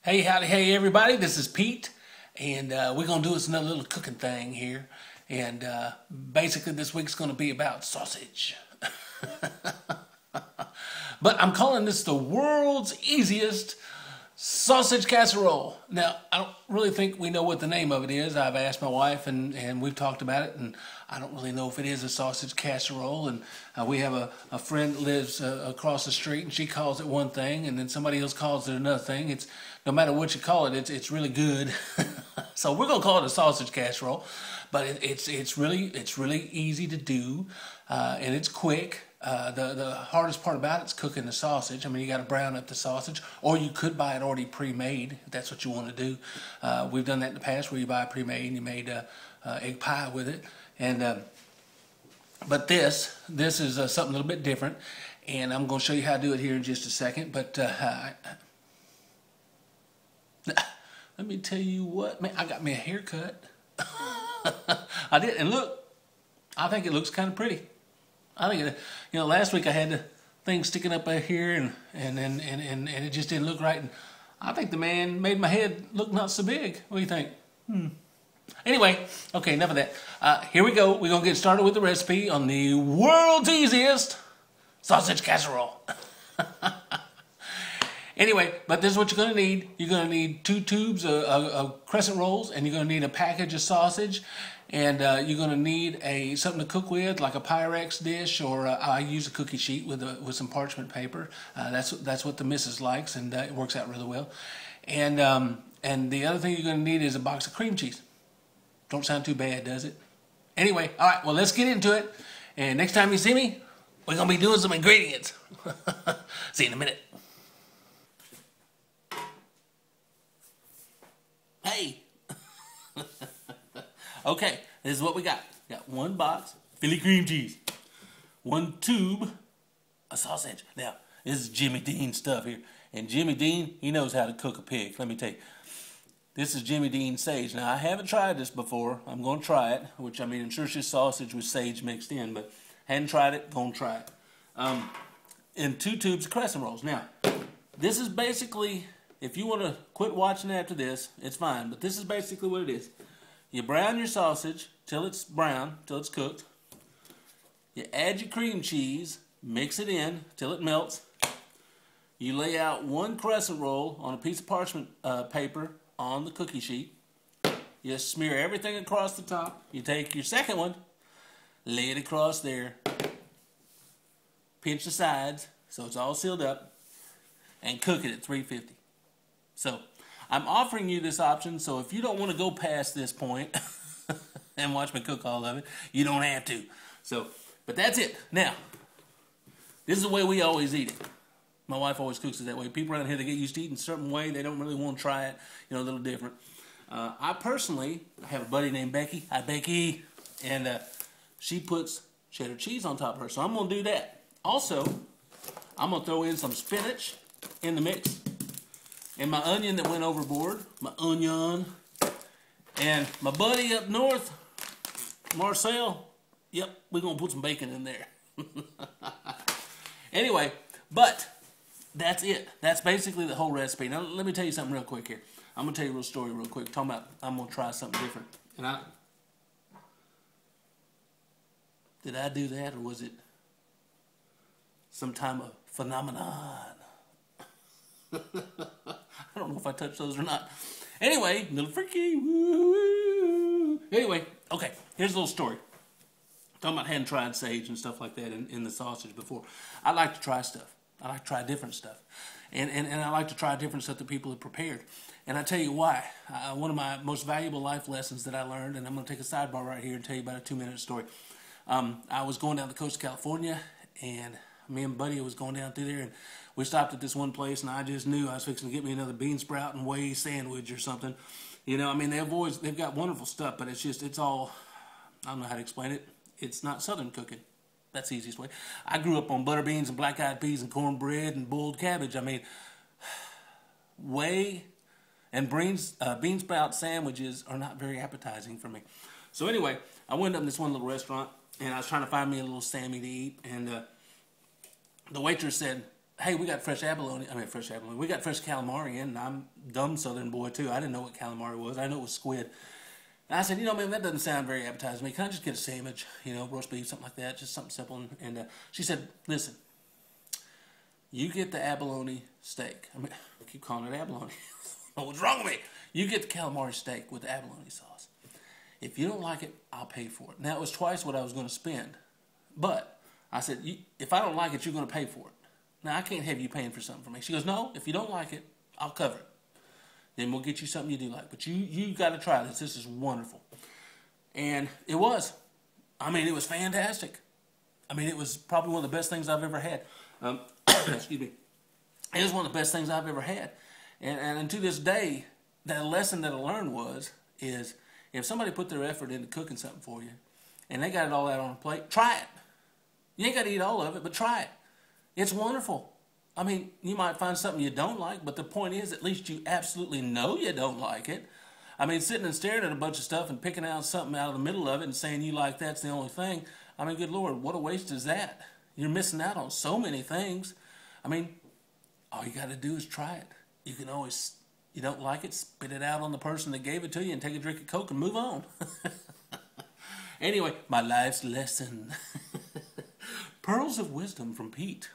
Hey, howdy, hey, everybody. This is Pete, and we're going to do us another little cooking thing here. And basically, this week's going to be about sausage. But I'm calling this the world's easiest sausage casserole. Now, I don't really think we know what the name of it is. I've asked my wife, and we've talked about it, and I don't really know if it is a sausage casserole. And we have a friend that lives across the street, and she calls it one thing, and then somebody else calls it another thing. It's no matter what you call it, it's really good. So we're gonna call it a sausage casserole, but it's really easy to do, and it's quick. The hardest part about it is cooking the sausage. I mean, you got to brown up the sausage, or you could buy it already pre-made if that's what you want to do. We've done that in the past where you buy it pre-made and you made egg pie with it. And but this is something a little bit different, and I'm going to show you how to do it here in just a second. But let me tell you what, man, I got me a haircut. I did, and look, I think it looks kind of pretty. I think last week I had the thing sticking up here, and it just didn't look right. And I think the man made my head look not so big. What do you think? Anyway, okay, enough of that. Here we go. We're gonna get started with the recipe on the world's easiest sausage casserole. Anyway, but this is what you're going to need. You're going to need 2 tubes of crescent rolls, and you're going to need a package of sausage, and you're going to need something to cook with, like a Pyrex dish, or I use a cookie sheet with some parchment paper. That's what the missus likes, and it works out really well. And the other thing you're going to need is a box of cream cheese. Don't sound too bad, does it? Anyway, all right, well, let's get into it. And next time you see me, we're going to be doing some ingredients. See you in a minute. Hey! Okay, this is what we got. We got 1 box Philly cream cheese, 1 tube of sausage. Now, this is Jimmy Dean stuff here. And Jimmy Dean, he knows how to cook a pig. Let me tell you. This is Jimmy Dean sage. Now, I haven't tried this before. I'm going to try it, which, I mean, I'm sure it's just sausage with sage mixed in, but hadn't tried it, going to try it. And 2 tubes of crescent rolls. Now, this is basically, if you want to quit watching after this, it's fine, but this is basically what it is. You brown your sausage till it's brown, till it's cooked. You add your cream cheese, mix it in till it melts. You lay out 1 crescent roll on a piece of parchment paper on the cookie sheet. You smear everything across the top. You take your second one, lay it across there, pinch the sides so it's all sealed up, and cook it at 350. So, I'm offering you this option, so if you don't want to go past this point and watch me cook all of it, you don't have to. So, but that's it. Now, this is the way we always eat it. My wife always cooks it that way. People around here, they get used to eating a certain way. They don't really want to try it, a little different. I personally have a buddy named Becky. Hi, Becky. And she puts cheddar cheese on top of her, so I'm going to do that. Also, I'm going to throw in some spinach in the mix. And my onion that went overboard, my onion, and my buddy up north, Marcel, yep, we're going to put some bacon in there. Anyway, but that's it. That's basically the whole recipe. Now, let me tell you something real quick here. I'm going to tell you a real story real quick. Talking about I'm going to try something different. And did I do that, or was it some time of phenomenon? I don't know if I touched those or not. Anyway, little freaky. Woo. Anyway, okay, here's a little story. Talking about hadn't tried sage and stuff like that in the sausage before. I like to try stuff. I like to try different stuff. And I like to try different stuff that people have prepared. And I tell you why. One of my most valuable life lessons that I learned, and I'm going to take a sidebar right here and tell you about a 2-minute story. I was going down the coast of California, and me and Buddy was going down through there, and we stopped at this one place, and I just knew I was fixing to get me another bean sprout and whey sandwich or something. I mean, they've got wonderful stuff, but it's all, I don't know how to explain it. It's not Southern cooking. That's the easiest way. I grew up on butter beans and black-eyed peas and cornbread and boiled cabbage. I mean, whey and bean sprout sandwiches are not very appetizing for me. So anyway, I went up in this one little restaurant, and I was trying to find me a little Sammy to eat, and the waitress said, hey, we got fresh abalone. I mean, fresh abalone. We got fresh calamari in, and I'm a dumb Southern boy, too. I didn't know what calamari was. I know it was squid. And I said, you know, man, that doesn't sound very appetizing to me. Can I just get a sandwich, you know, roast beef, something like that, just something simple? And she said, listen, you get the abalone steak. I mean, I keep calling it abalone. What's wrong with me? You get the calamari steak with the abalone sauce. If you don't like it, I'll pay for it. Now, it was twice what I was going to spend. But I said, if I don't like it, you're going to pay for it. Now, I can't have you paying for something for me. She goes, no, if you don't like it, I'll cover it. Then we'll get you something you do like. But you got to try this. This is wonderful. And it was. I mean, it was fantastic. I mean, it was probably one of the best things I've ever had. Excuse me. It was one of the best things I've ever had. And to this day, that lesson that I learned is if somebody put their effort into cooking something for you and they got it all out on a plate, try it. You ain't got to eat all of it, but try it. It's wonderful. I mean, you might find something you don't like, but the point is at least you absolutely know you don't like it. I mean, sitting and staring at a bunch of stuff and picking out something out of the middle of it and saying you like that's the only thing, I mean, good Lord, what a waste is that? You're missing out on so many things. I mean, all you got to do is try it. You can always, you don't like it, spit it out on the person that gave it to you and take a drink of Coke and move on. Anyway, my life's lesson. Pearls of wisdom from Pete.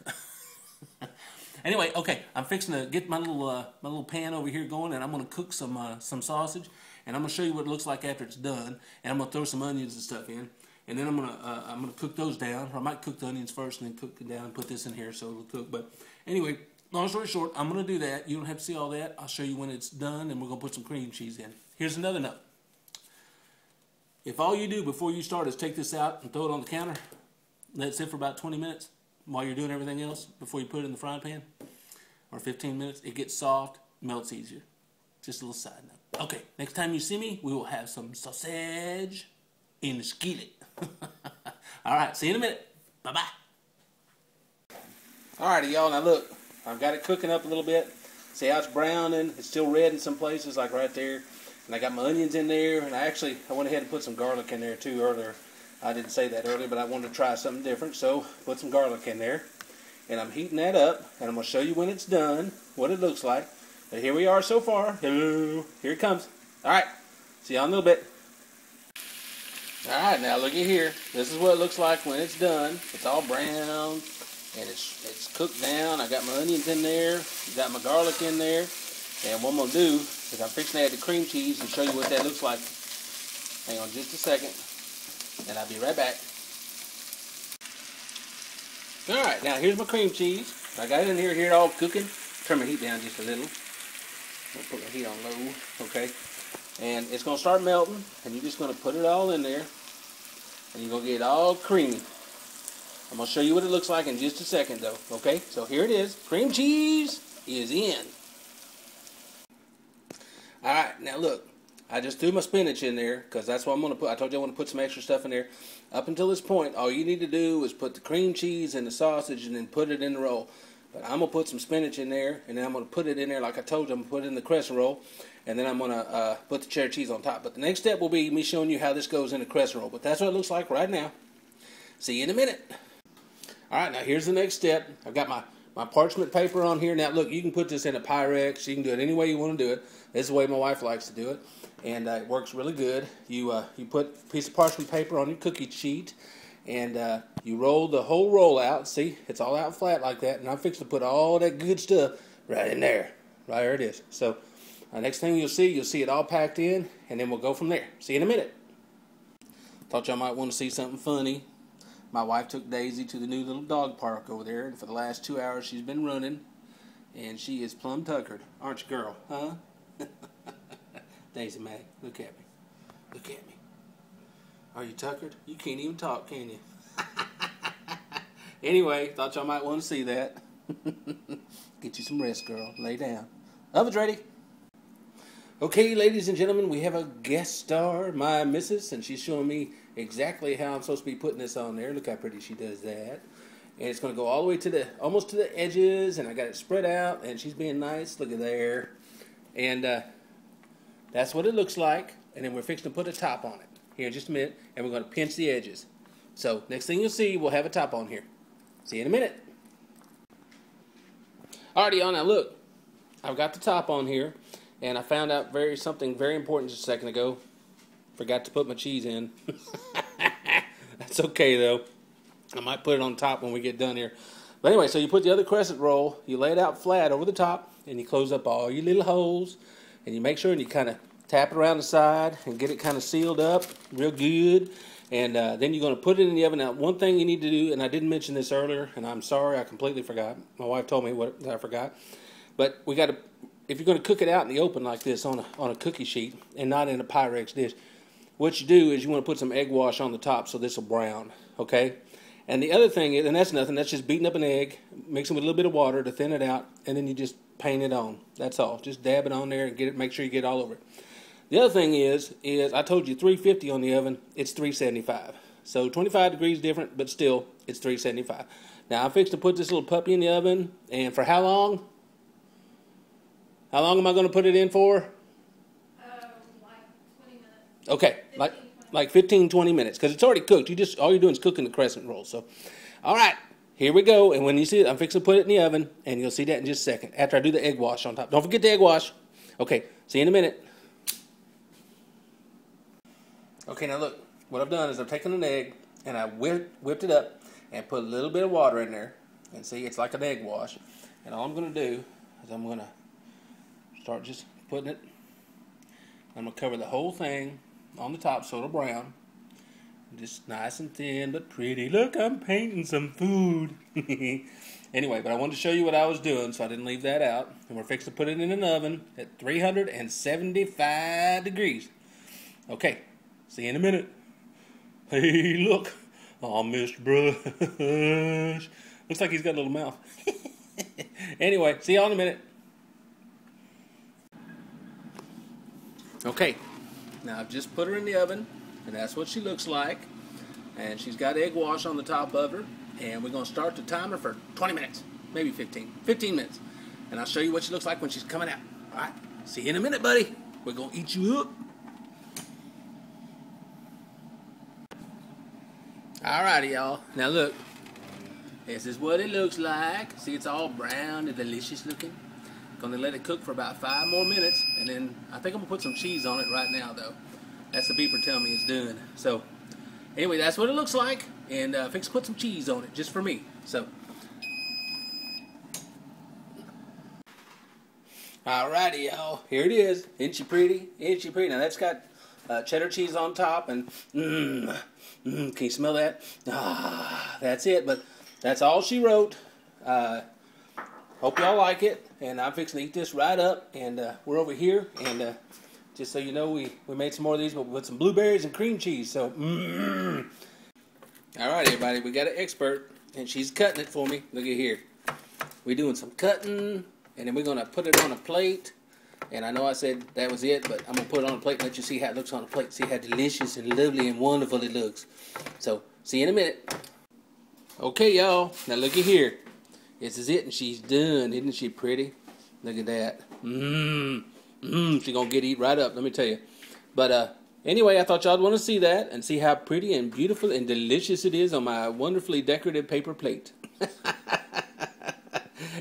Anyway, okay, I'm fixing to get my little pan over here going, and I'm going to cook some sausage, and I'm going to show you what it looks like after it's done, and I'm going to throw some onions and stuff in, and then I'm going to cook those down, or I might cook the onions first and then cook it down and put this in here so it'll cook. But anyway, long story short, I'm going to do that. You don't have to see all that. I'll show you when it's done, and we're going to put some cream cheese in. Here's another note. If all you do before you start is take this out and throw it on the counter, let it sit for about 20 minutes while you're doing everything else before you put it in the frying pan, or 15 minutes, it gets soft, melts easier. Just a little side note. Okay, next time you see me, we will have some sausage in the skillet. All right, see you in a minute. Bye-bye. All righty, y'all. Now look, I've got it cooking up a little bit. See how it's browning? It's still red in some places, like right there. And I got my onions in there, and I went ahead and put some garlic in there too earlier. I didn't say that earlier, but I wanted to try something different, so put some garlic in there. And I'm heating that up, and I'm going to show you when it's done, what it looks like. But here we are so far. Hello. Here it comes. All right. See y'all in a little bit. All right, now look at here. This is what it looks like when it's done. It's all brown, and it's cooked down. I got my onions in there. Got my garlic in there. And what I'm going to do is I'm fixing to add the cream cheese and show you what that looks like. Hang on just a second. And I'll be right back. Alright, now here's my cream cheese. I got it in here, it all cooking. Turn my heat down just a little. I'll put my heat on low, okay? And it's going to start melting, and you're just going to put it all in there. And you're going to get it all creamy. I'm going to show you what it looks like in just a second, though, okay? So here it is. Cream cheese is in. Alright, now look. I just threw my spinach in there because that's what I'm going to put. I told you I want to put some extra stuff in there. Up until this point, all you need to do is put the cream cheese and the sausage and then put it in the roll. But I'm going to put some spinach in there, and then I'm going to put it in there like I told you. I'm going to put it in the crescent roll, and then I'm going to put the cheddar cheese on top. But the next step will be me showing you how this goes in the crescent roll. But that's what it looks like right now. See you in a minute. All right, now here's the next step. I've got my parchment paper on here. Now, look, you can put this in a Pyrex. You can do it any way you want to do it. This is the way my wife likes to do it. And it works really good. You put a piece of parchment paper on your cookie sheet, and you roll the whole roll out. See, it's all out flat like that. And I'm fixing to put all that good stuff right in there. Right there it is. So next thing you'll see it all packed in, and then we'll go from there. See you in a minute. Thought y'all might want to see something funny. My wife took Daisy to the new little dog park over there, and for the last 2 hours she's been running, and she is plumb tuckered. Aren't you, girl? Huh? Daisy Mae, look at me. Look at me. Are you tuckered? You can't even talk, can you? Anyway, thought y'all might want to see that. Get you some rest, girl. Lay down. Oven's ready. Okay, ladies and gentlemen, we have a guest star, my missus, and she's showing me exactly how I'm supposed to be putting this on there. Look how pretty she does that. And it's going to go all the way to almost to the edges, and I got it spread out, and she's being nice. Look at there. And that's what it looks like, and then we're fixing to put a top on it here in just a minute, and we're going to pinch the edges. So next thing you'll see, we'll have a top on here. See you in a minute. Alrighty, y'all, now look. I've got the top on here, and I found out something very important just a second ago. Forgot to put my cheese in. That's okay, though. I might put it on top when we get done here. But anyway, so you put the other crescent roll, you lay it out flat over the top, and you close up all your little holes, and you make sure and you kind of tap it around the side and get it kind of sealed up real good. And then you're going to put it in the oven. Now, one thing you need to do, and I didn't mention this earlier, and I'm sorry, I completely forgot. My wife told me what I forgot. But we got to, if you're going to cook it out in the open like this on a cookie sheet and not in a Pyrex dish, what you do is you want to put some egg wash on the top so this will brown, okay? And the other thing is, and that's nothing, that's just beating up an egg, mixing with a little bit of water to thin it out, and then you just paint it on. That's all. Just dab it on there and get it. Make sure you get it all over it. The other thing is I told you 350 on the oven. It's 375. So 25 degrees different, but still it's 375. Now I'm fixing to put this little puppy in the oven, and for how long? How long am I going to put it in for? Like 20 minutes. Okay, like 15, 20 minutes, because it's already cooked. All you're doing is cooking the crescent roll. So, all right, here we go. And when you see it, I'm fixing to put it in the oven, and you'll see that in just a second after I do the egg wash on top. Don't forget the egg wash. Okay, see you in a minute. Okay, now look, what I've done is I've taken an egg, and I whipped it up and put a little bit of water in there. And see, it's like an egg wash. And all I'm going to do is I'm going to start just putting it. I'm going to cover the whole thing on the top so it'll brown. Just nice and thin but pretty. Look, I'm painting some food. Anyway, but I wanted to show you what I was doing, so I didn't leave that out. And we're fixing to put it in an oven at 375 degrees. Okay, see you in a minute. Hey, look. Oh, Mr. Brush. Looks like he's got a little mouth. Anyway, see y'all in a minute. Okay, now I've just put her in the oven, and that's what she looks like. And she's got egg wash on the top of her, and we're going to start the timer for 20 minutes, maybe 15 minutes. And I'll show you what she looks like when she's coming out. All right, see you in a minute, buddy. We're going to eat you up. All righty, y'all. Now look, this is what it looks like. See, it's all brown and delicious looking. Gonna let it cook for about 5 more minutes, and then I think I'm gonna put some cheese on it right now, though. That's the beeper telling me it's done. So, anyway, that's what it looks like, and fix to put some cheese on it just for me. So, alrighty, y'all. Here it is. Isn't she pretty? Isn't she pretty? Now that's got cheddar cheese on top, and can you smell that? Ah, that's it. But that's all she wrote. Hope y'all like it, and I'm fixing to eat this right up, and we're over here, and just so you know, we made some more of these, but with some blueberries and cream cheese, so, All right, everybody, we got an expert, and she's cutting it for me. Look at here. We're doing some cutting, and then we're going to put it on a plate, and I know I said that was it, but I'm going to put it on a plate and let you see how it looks on a plate, see how delicious and lovely and wonderful it looks. So, see you in a minute. Okay, y'all, now look at here. This is it, and she's done. Isn't she pretty? Look at that. She's going to get eat right up, let me tell you. But anyway, I thought y'all would want to see that and see how pretty and beautiful and delicious it is on my wonderfully decorative paper plate.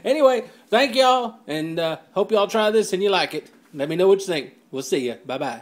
Anyway, thank y'all, and hope y'all try this and you like it. Let me know what you think. We'll see ya. Bye-bye.